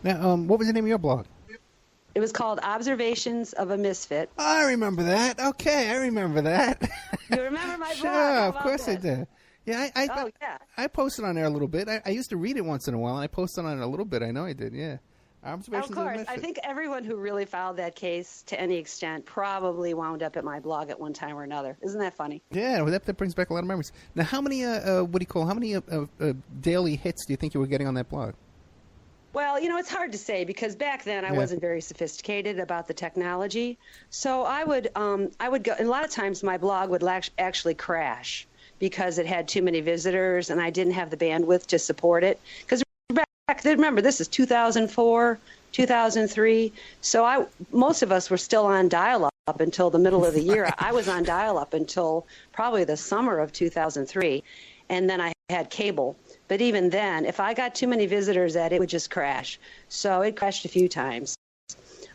Now, what was the name of your blog? It was called Observations of a Misfit. I remember that. Okay, I remember that. You remember my blog? Sure, of course I did. Yeah, I posted on there a little bit. I used to read it once in a while, and I posted on it a little bit. I know I did, yeah. Observations of course. I think everyone who really followed that case to any extent probably wound up at my blog at one time or another. Isn't that funny? Yeah, well, that brings back a lot of memories. Now, how many, how many daily hits do you think you were getting on that blog? Well, it's hard to say because back then I wasn't very sophisticated about the technology. So I would go, and a lot of times my blog would actually crash because it had too many visitors and I didn't have the bandwidth to support it. Because back then, remember, this is 2004, 2003. So most of us were still on dial-up until the middle of the year. I was on dial-up until probably the summer of 2003, and then I had cable. But even then, if I got too many visitors it would just crash. So it crashed a few times.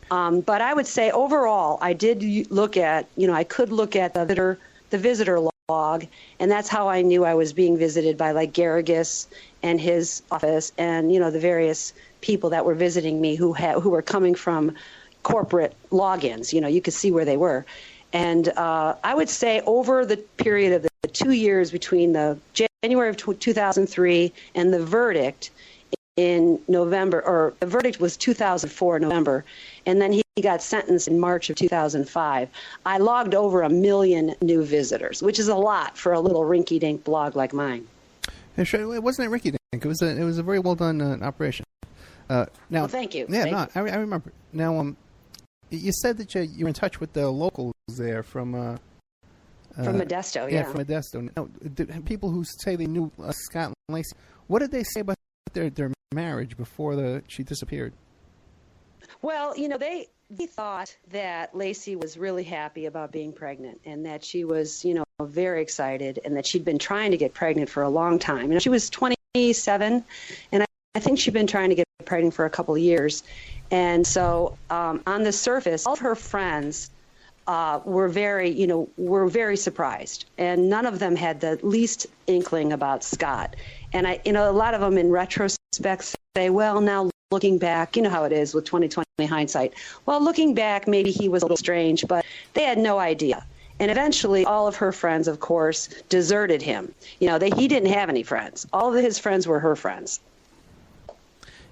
But I would say overall, I did look at, I could look at the visitor log, and that's how I knew I was being visited by like Garrigus and his office and, the various people that were visiting me who were coming from corporate logins. You could see where they were. And I would say over the period of the 2 years between the January of 2003 and the verdict in November, or the verdict was 2004 November, and then he got sentenced in March of 2005. I logged over 1 million new visitors, which is a lot for a little rinky-dink blog like mine. Yeah, sure. It wasn't a rinky-dink. It was a very well done operation. Now, well, thank you. Yeah, I remember. Now, you said that you were in touch with the locals there from Modesto, yeah. From Modesto. Now, people who say they knew Scott and Laci, what did they say about their marriage before she disappeared? Well, they thought that Laci was really happy about being pregnant and that she was, very excited and that she'd been trying to get pregnant for a long time. She was 27, and I think she'd been trying to get pregnant for a couple of years. And so on the surface, all of her friends were very surprised, and none of them had the least inkling about Scott. And a lot of them in retrospect say, well, now looking back, you know how it is with 20/20 hindsight. Well, looking back, maybe he was a little strange, but they had no idea. And eventually, all of her friends, of course, deserted him. He didn't have any friends. All of his friends were her friends.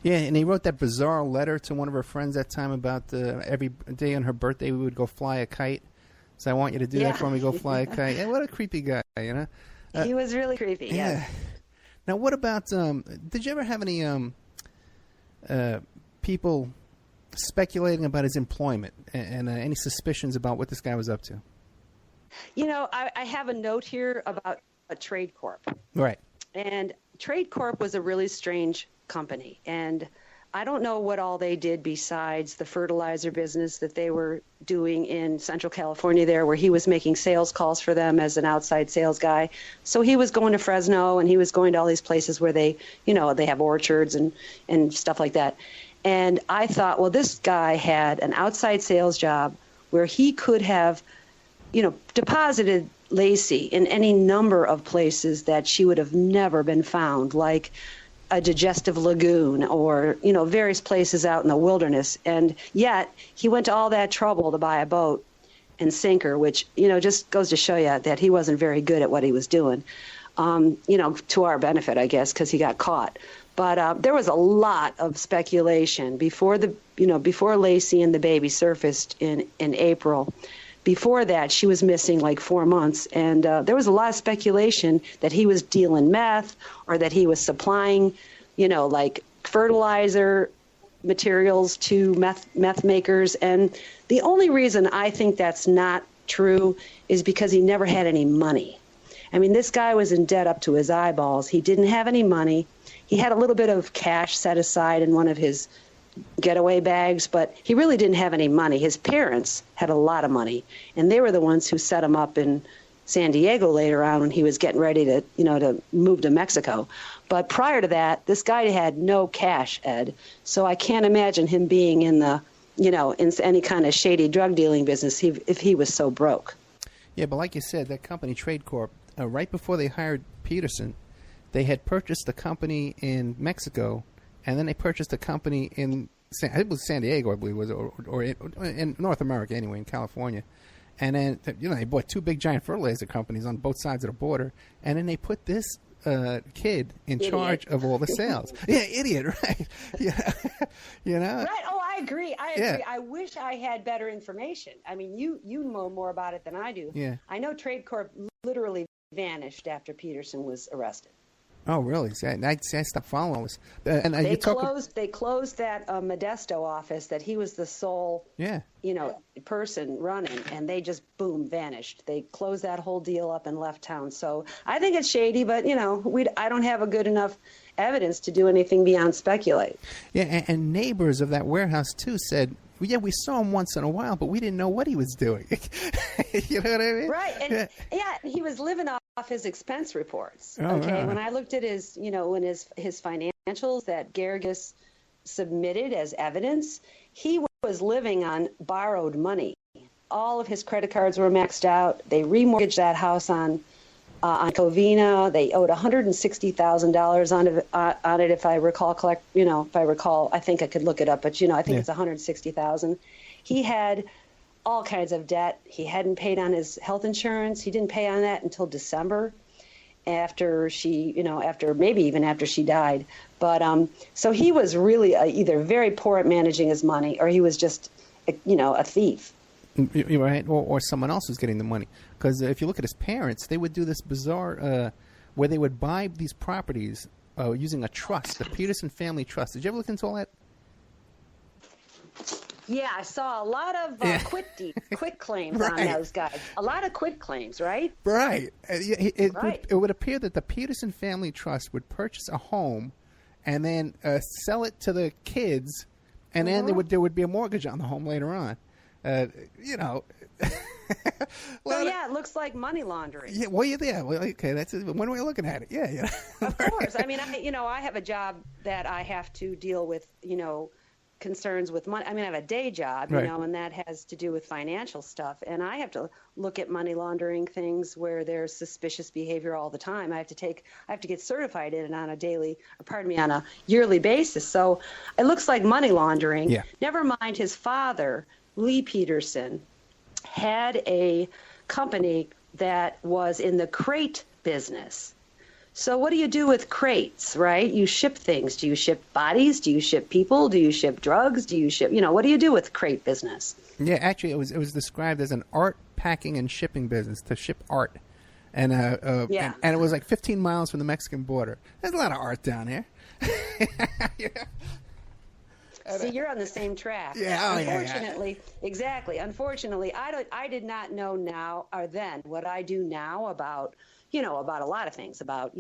Yeah, and he wrote that bizarre letter to one of her friends that time about every day on her birthday we would go fly a kite. So I want you to do that for me, go fly a kite. Yeah, what a creepy guy, He was really creepy, yeah. Now, what about, did you ever have any people speculating about his employment and any suspicions about what this guy was up to? I have a note here about a Trade Corp. Right. And Trade Corp was a really strange company, and I don't know what all they did besides the fertilizer business that they were doing in Central California there, where he was making sales calls for them as an outside sales guy. So he was going to Fresno, and he was going to all these places where they have orchards and stuff like that. And I thought, well, this guy had an outside sales job where he could have, deposited Laci in any number of places that she would have never been found, like a digestive lagoon or, various places out in the wilderness. And yet he went to all that trouble to buy a boat and sink her, which, just goes to show you that he wasn't very good at what he was doing, to our benefit, I guess, because he got caught. But there was a lot of speculation before Laci and the baby surfaced in April. Before that, she was missing like 4 months, and there was a lot of speculation that he was dealing meth or that he was supplying, like fertilizer materials to meth makers. And the only reason I think that's not true is because he never had any money. I mean, this guy was in debt up to his eyeballs. He didn't have any money. He had a little bit of cash set aside in one of his getaway bags, but he really didn't have any money. His parents had a lot of money, and they were the ones who set him up in San Diego later on when he was getting ready to, to move to Mexico. But prior to that, this guy had no cash, Ed. So I can't imagine him being in the, in any kind of shady drug dealing business if he was so broke. Yeah, but like you said, that company, Trade Corp, right before they hired Peterson, they had purchased a company in Mexico and then they purchased a company it was San Diego, I believe, or in North America anyway, in California. And then, they bought two big giant fertilizer companies on both sides of the border, and then they put this kid in charge of all the sales. Yeah, idiot, right? Yeah, Right. Oh, I agree. I wish I had better information. I mean, you know more about it than I do. Yeah. I know Trade Corp literally vanished after Peterson was arrested. Oh, really? See, I stopped following this. They closed that Modesto office that he was the sole, person running, and they just, boom, vanished. They closed that whole deal up and left town. So I think it's shady, but, I don't have a good enough evidence to do anything beyond speculate. Yeah, and neighbors of that warehouse, too, said, yeah, we saw him once in a while, but we didn't know what he was doing. You know what I mean? Right. And he was living off his expense reports. Oh, okay. right. When I looked at his financials that Garrigus submitted as evidence, he was living on borrowed money. All of his credit cards were maxed out. They remortgaged that house on Covina. They owed $160,000 on it, if I recall. I think I could look it up, but I think it's $160,000. He had all kinds of debt. He hadn't paid on his health insurance. He didn't pay on that until December, after she died. But so he was really either very poor at managing his money, or he was just a thief. Right, or someone else was getting the money. Because if you look at his parents, they would do this bizarre where they would buy these properties using a trust, the Peterson family trust. Did you ever look into all that? Yeah, I saw a lot of quit claims on those guys. A lot of quit claims, right? Right. It would appear that the Peterson family trust would purchase a home and then sell it to the kids, and then there would be a mortgage on the home later on. Well, it looks like money laundering. Yeah, well, okay, that's one way of looking at it. Yeah. Of course. I mean, I have a job that I have to deal with, concerns with money. I mean, I have a day job, and that has to do with financial stuff. And I have to look at money laundering things where there's suspicious behavior all the time. I have to get certified in it on a yearly basis. So it looks like money laundering. Yeah. Never mind his father, Lee Peterson, had a company that was in the crate business. So what do you do with crates, right? You ship things. Do you ship bodies? Do you ship people? Do you ship drugs? Do you ship, what do you do with crate business? Yeah, actually, it was described as an art packing and shipping business, to ship art. And and it was like 15 miles from the Mexican border. There's a lot of art down here. See, you're on the same track. Yeah. Unfortunately, exactly. Unfortunately, I did not know now or then what I do now about a lot of things, about,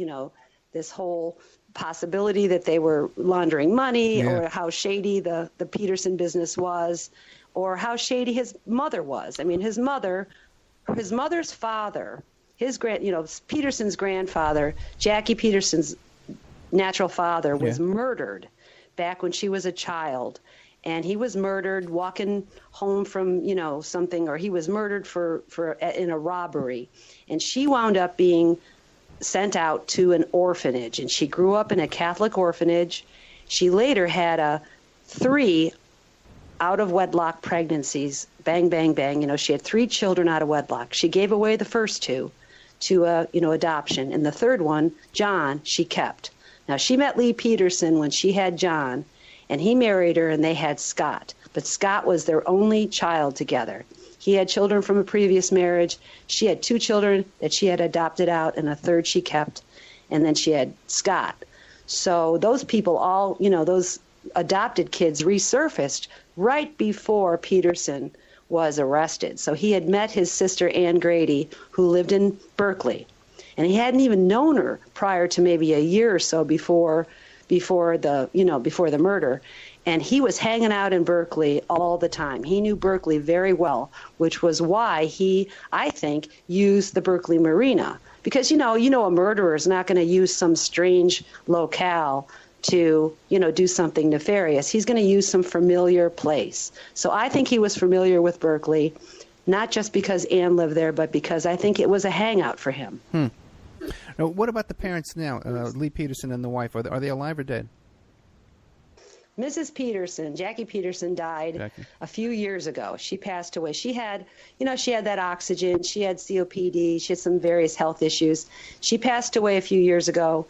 this whole possibility that they were laundering money, or how shady the Peterson business was, or how shady his mother was. I mean, his mother's father, Peterson's grandfather, Jackie Peterson's natural father, was murdered back when she was a child. And he was murdered walking home from, something, or he was murdered in a robbery. And she wound up being sent out to an orphanage. And she grew up in a Catholic orphanage. She later had 3 out-of-wedlock pregnancies. Bang, bang, bang. She had 3 children out of wedlock. She gave away the first 2 to, adoption. And the third one, John, she kept. Now, she met Lee Peterson when she had John, and he married her, and they had Scott. But Scott was their only child together. He had children from a previous marriage. She had 2 children that she had adopted out, and a third she kept. And then she had Scott. So those people all, those adopted kids resurfaced right before Peterson was arrested. So he had met his sister, Ann Grady, who lived in Berkeley. And he hadn't even known her prior to maybe a year or so before the murder. And he was hanging out in Berkeley all the time. He knew Berkeley very well, which was why he, I think, used the Berkeley Marina. Because, a murderer is not going to use some strange locale to, do something nefarious. He's going to use some familiar place. So I think he was familiar with Berkeley, not just because Ann lived there, but because I think it was a hangout for him. Now, what about the parents now, Lee Peterson and the wife? Are they alive or dead? Mrs. Peterson, Jackie Peterson, died a few years ago. She passed away. She had that oxygen. She had COPD. She had some various health issues. She passed away a few years ago.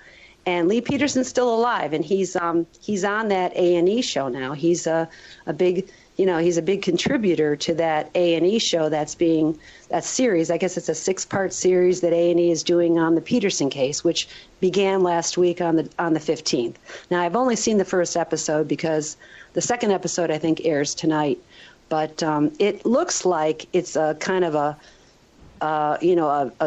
And Lee Peterson's still alive, and he's on that A&E show now. He's a big contributor to that A&E show that series. I guess it's a 6-part series that A&E is doing on the Peterson case, which began last week on the 15th. Now, I've only seen the first episode because the second episode I think airs tonight, but it looks like it's a kind of a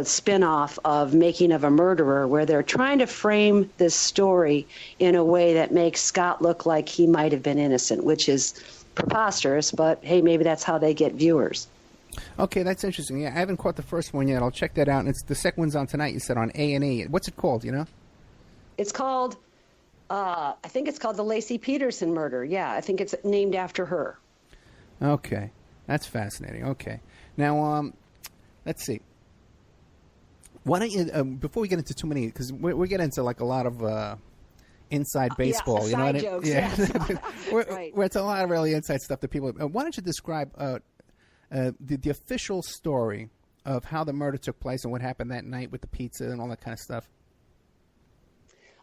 spin-off of Making of a Murderer, where they're trying to frame this story in a way that makes Scott look like he might have been innocent, which is preposterous, but hey, maybe that's how they get viewers. Okay, that's interesting. Yeah, I haven't caught the first one yet. I'll check that out. And the second one's on tonight, you said, on A&E. What's it called, you know? It's called, I think it's called the Laci Peterson murder. Yeah, I think it's named after her. Okay, that's fascinating. Okay. Now, let's see. Why don't you, before we get into too many, because we're getting into like a lot of inside baseball, you know what I mean? Jokes, yeah, yes. We're into a lot of really inside stuff that people. Why don't you describe the official story of how the murder took place and what happened that night with the pizza and all that kind of stuff?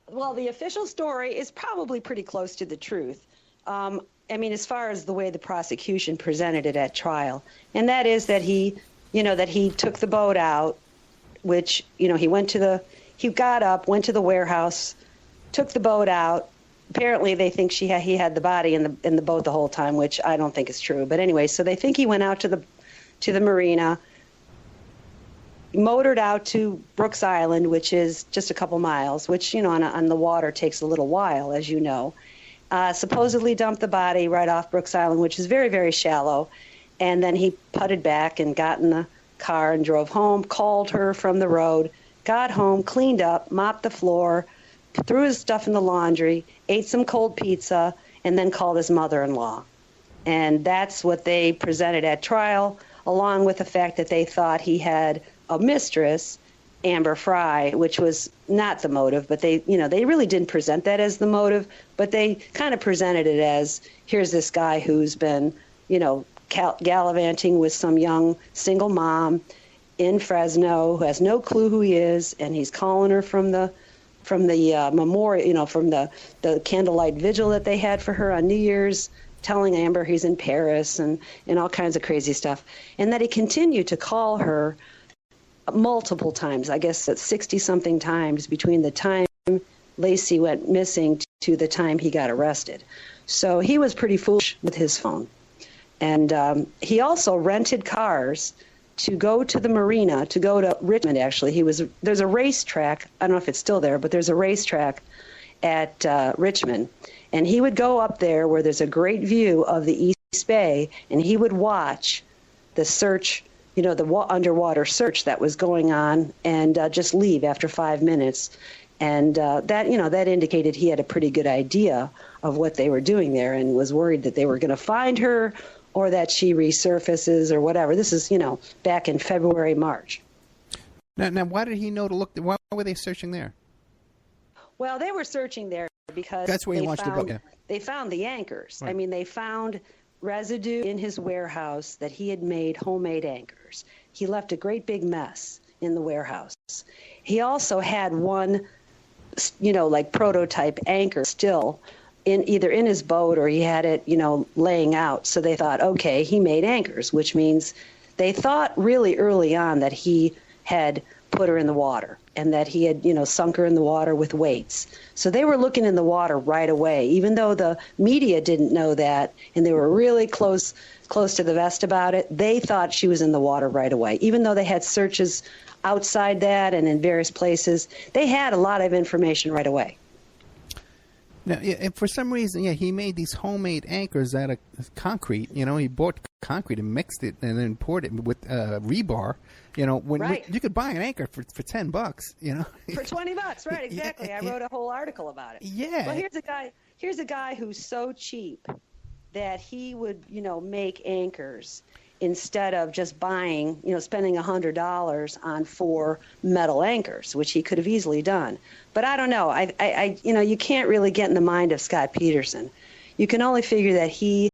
Well, the official story is probably pretty close to the truth. I mean, as far as the way the prosecution presented it at trial, and that is that he took the boat out, which, he got up, went to the warehouse, took the boat out. Apparently they think he had the body in the boat the whole time, which I don't think is true. But anyway, so they think he went out to the marina, motored out to Brooks Island, which is just a couple miles, which, on the water takes a little while, as you know. Supposedly dumped the body right off Brooks Island, which is very, very shallow. And then he putted back and got in the car and drove home, called her from the road, got home, cleaned up, mopped the floor, threw his stuff in the laundry, ate some cold pizza, and then called his mother-in-law. And that's what they presented at trial, along with the fact that they thought he had a mistress, Amber Fry, which was not the motive, but they really didn't present that as the motive, but they kind of presented it as, here's this guy who's been, gallivanting with some young single mom in Fresno who has no clue who he is, and he's calling her from the memorial, from the candlelight vigil that they had for her on New Year's, telling Amber he's in Paris and all kinds of crazy stuff, and that he continued to call her multiple times, I guess 60-something times between the time Laci went missing to the time he got arrested. So he was pretty foolish with his phone. And he also rented cars to go to the marina, to go to Richmond, actually. There's a racetrack. I don't know if it's still there, but there's a racetrack at Richmond. And he would go up there where there's a great view of the East Bay, and he would watch the search, the underwater search that was going on, and just leave after 5 minutes. And that indicated he had a pretty good idea of what they were doing there and was worried that they were going to find her or that she resurfaces or whatever. This is, back in February, March. Now, why did he know to look? Why were they searching there? Well, they were searching there because that's where he wants to go. Yeah. They found the anchors. Right. I mean, they found residue in his warehouse that he had made homemade anchors. He left a great big mess in the warehouse. He also had one, prototype anchor still either in his boat or he had it, laying out. So they thought, okay, he made anchors, which means they thought really early on that he had put her in the water and that he had, sunk her in the water with weights. So they were looking in the water right away, even though the media didn't know that and they were really close to the vest about it. They thought she was in the water right away, even though they had searches outside that and in various places. They had a lot of information right away. Now, and for some reason, he made these homemade anchors out of concrete. He bought concrete and mixed it and then poured it with rebar. When you could buy an anchor for $10. For $20, right? Exactly. I wrote a whole article about it. Yeah. Well, here's a guy who's so cheap that he would, make anchors instead of just buying, spending $100 on 4 metal anchors, which he could have easily done. But I don't know. I you can't really get in the mind of Scott Peterson. you can only figure that he